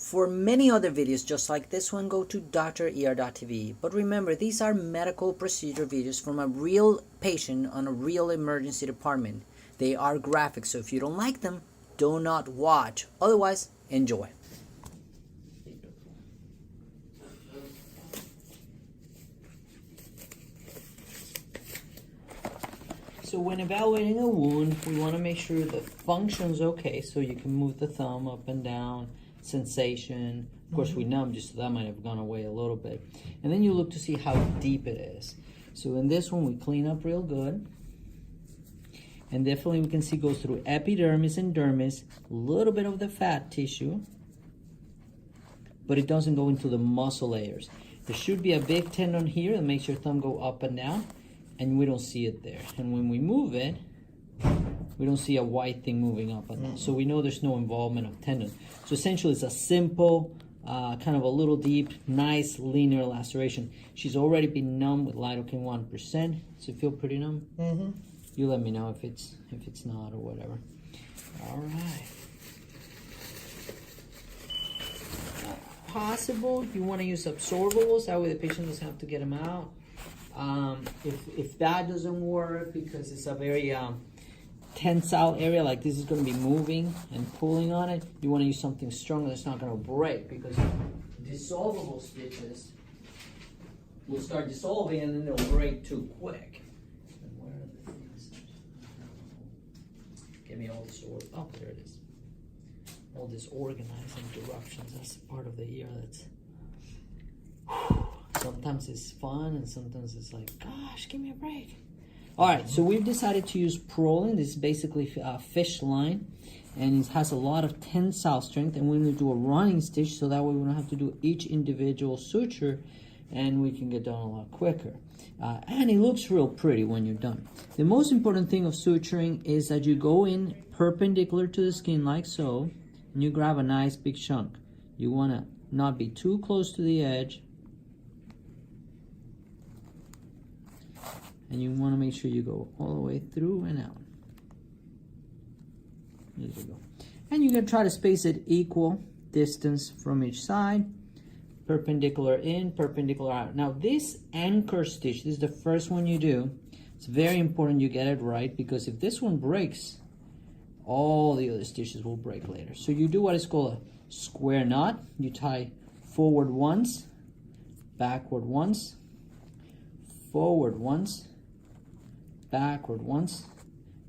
For many other videos just like this one, go to drer.tv. But remember, these are medical procedure videos from a real patient on a real emergency department. They are graphic, so if you don't like them, do not watch. Otherwise, enjoy. So when evaluating a wound, we want to make sure the function's okay, so you can move the thumb up and down, sensation. Of course, we numb just so that might have gone away a little bit. And then you look to see how deep it is. So in this one, we clean up real good. And definitely we can see it goes through epidermis and dermis, a little bit of the fat tissue, but it doesn't go into the muscle layers. There should be a big tendon here that makes your thumb go up and down, and we don't see it there. And when we move it, we don't see a white thing moving up and down. So we know there's no involvement of tendon. So essentially it's a simple, kind of a little deep, nice linear laceration. She's already been numb with lidocaine 1%. Does it feel pretty numb? Mm-hmm. You let me know if it's not or whatever. All right. Possible, you want to use absorbables. That way the patient doesn't have to get them out. If that doesn't work because it's a very tensile area, like this is going to be moving and pulling on it, you want to use something strong that's not going to break, because dissolvable stitches will start dissolving and then they'll break too quick. And where are the things? Give me all this oh, there it is. All this organizing directions. That's part of the ear that's sometimes it's fun and sometimes it's like, gosh, give me a break. All right, so we've decided to use Prolin. This is basically fish line, and it has a lot of tensile strength, and we're going to do a running stitch so that way we don't have to do each individual suture, and we can get done a lot quicker. And it looks real pretty when you're done. The most important thing of suturing is that you go in perpendicular to the skin like so, and you grab a nice big chunk. You want to not be too close to the edge, and you want to make sure you go all the way through and out. There you go. And you're going to try to space it equal distance from each side. Perpendicular in, perpendicular out. Now this anchor stitch, this is the first one you do. It's very important you get it right, because if this one breaks, all the other stitches will break later. So you do what is called a square knot. You tie forward once, backward once, forward once, backward once.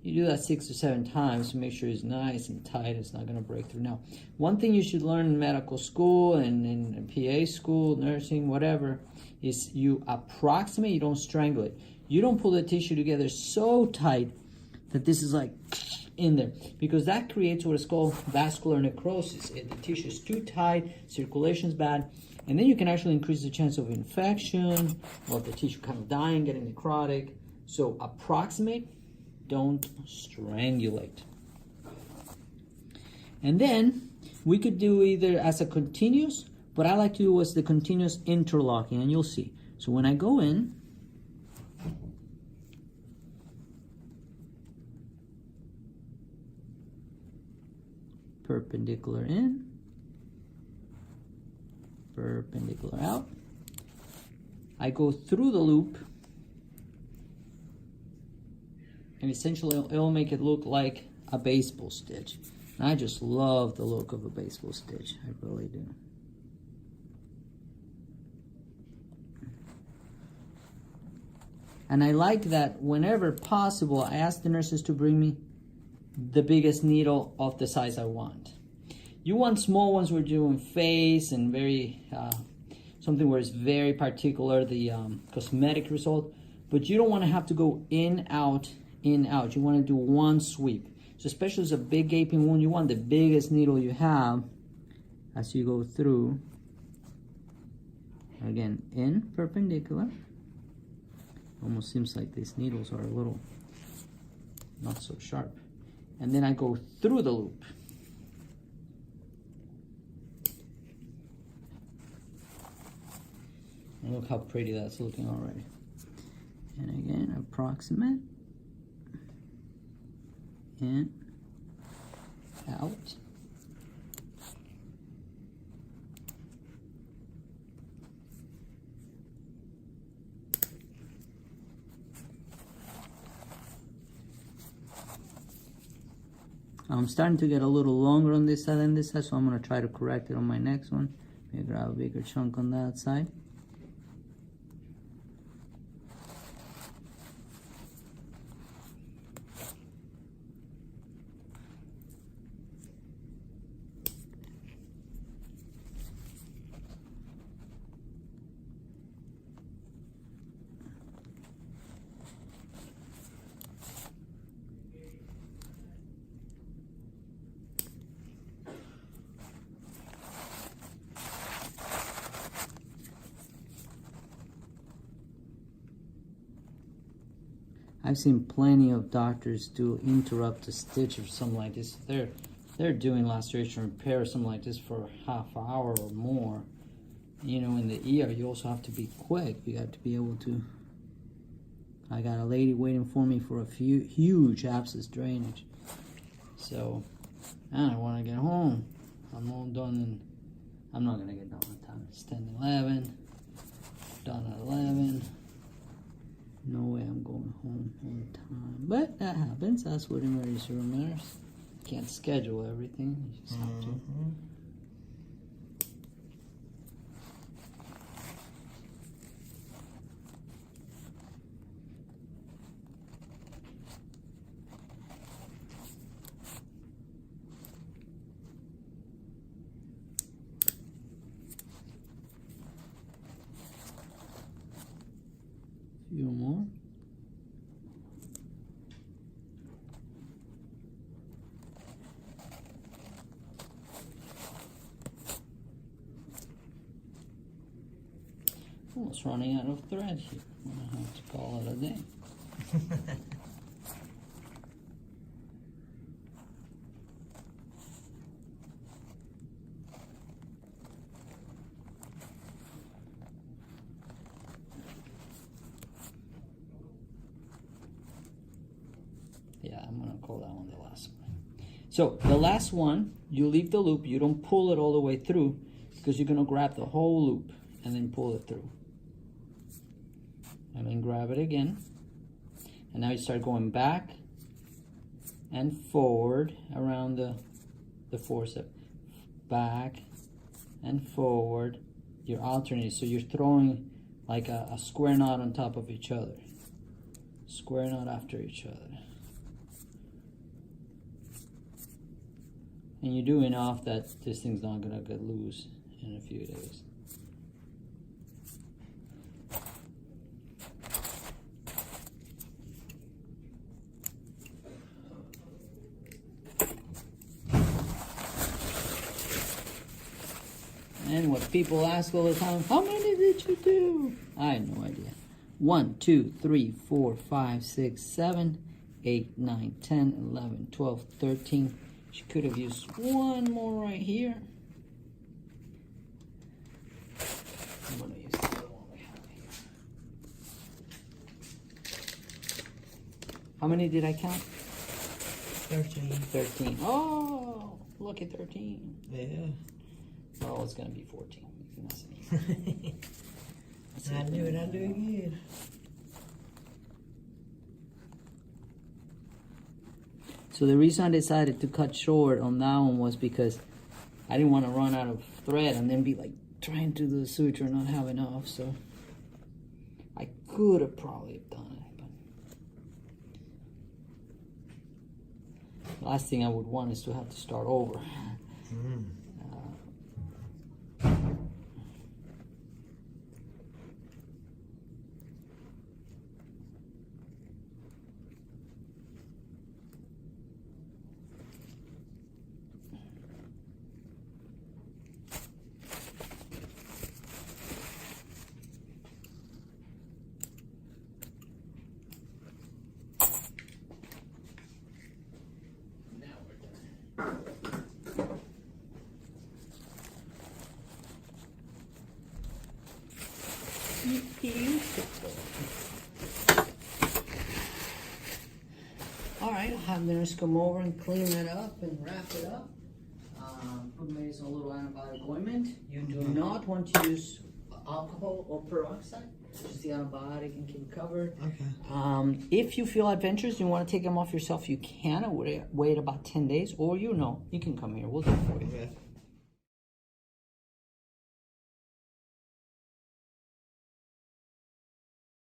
You do that 6 or 7 times to make sure it's nice and tight. It's not going to break through. Now, one thing you should learn in medical school and in PA school, nursing, whatever, is you approximate, you don't strangle it. You don't pull the tissue together so tight that this is like in there, because that creates what is called vascular necrosis. The tissue is too tight, circulation's bad, and then you can actually increase the chance of infection, or the tissue kind of dying, getting necrotic. So approximate, don't strangulate. And then we could do either as a continuous, but I like to do as the continuous interlocking, and you'll see. So when I go in, perpendicular in, perpendicular out, I go through the loop, and essentially it'll make it look like a baseball stitch. And I just love the look of a baseball stitch. I really do. And I like that whenever possible, I ask the nurses to bring me the biggest needle of the size I want. You want small ones where you're doing face and very, something where it's very particular, the cosmetic result, but you don't want to have to go in, out, in, out. You want to do one sweep. So especially as a big gaping wound, you want the biggest needle you have as you go through. Again, in, perpendicular. Almost seems like these needles are a little not so sharp. And then I go through the loop. And look how pretty that's looking already. And again, approximate. In, out, Now I'm starting to get a little longer on this side than this side, so I'm going to try to correct it on my next one. Maybe grab a bigger chunk on that side. I've seen plenty of doctors do interrupt a stitch or something like this. They're doing laceration repair or something like this for half an hour or more. You know, in the ER, you also have to be quick. You got to be able to. I got a lady waiting for me for a huge abscess drainage. So, I want to get home. I'm all done, and I'm not gonna get done on time. It's 10:11. Done at 11. No way I'm going home on time. But that happens. That's what emergency room is. Can't schedule everything. You just have to. Few more. Almost running out of thread here. I'm gonna have to call it a day. Yeah, I'm gonna call that one the last one. So the last one, you leave the loop, you don't pull it all the way through because you're gonna grab the whole loop and then pull it through. And then grab it again. And now you start going back and forward around the forceps. Back and forward. You're alternating, so you're throwing like a square knot on top of each other. Square knot after each other. And you do enough that this thing's not gonna get loose in a few days. And what people ask all the time, how many did you do? I have no idea. 1, 2, 3, 4, 5, 6, 7, 8, 9, 10, 11, 12, 13. She could have used one more right here. I'm going to use the other one we have here. How many did I count? 13. 13. Oh, look at 13. Yeah. Oh, it's going to be 14. You can see. I do it again. So the reason I decided to cut short on that one was because I didn't want to run out of thread and then be like trying to do the suture and not have enough. So I could have probably done it, but the last thing I would want is to have to start over. Beautiful. All right, I'll have the nurse come over and clean that up and wrap it up. Put maybe some little antibiotic ointment. You do not want to use alcohol or peroxide, just the antibiotic, and keep it covered. Okay. If you feel adventurous, you want to take them off yourself, you can. Wait about 10 days, or you can come here. We'll do it for you. Okay.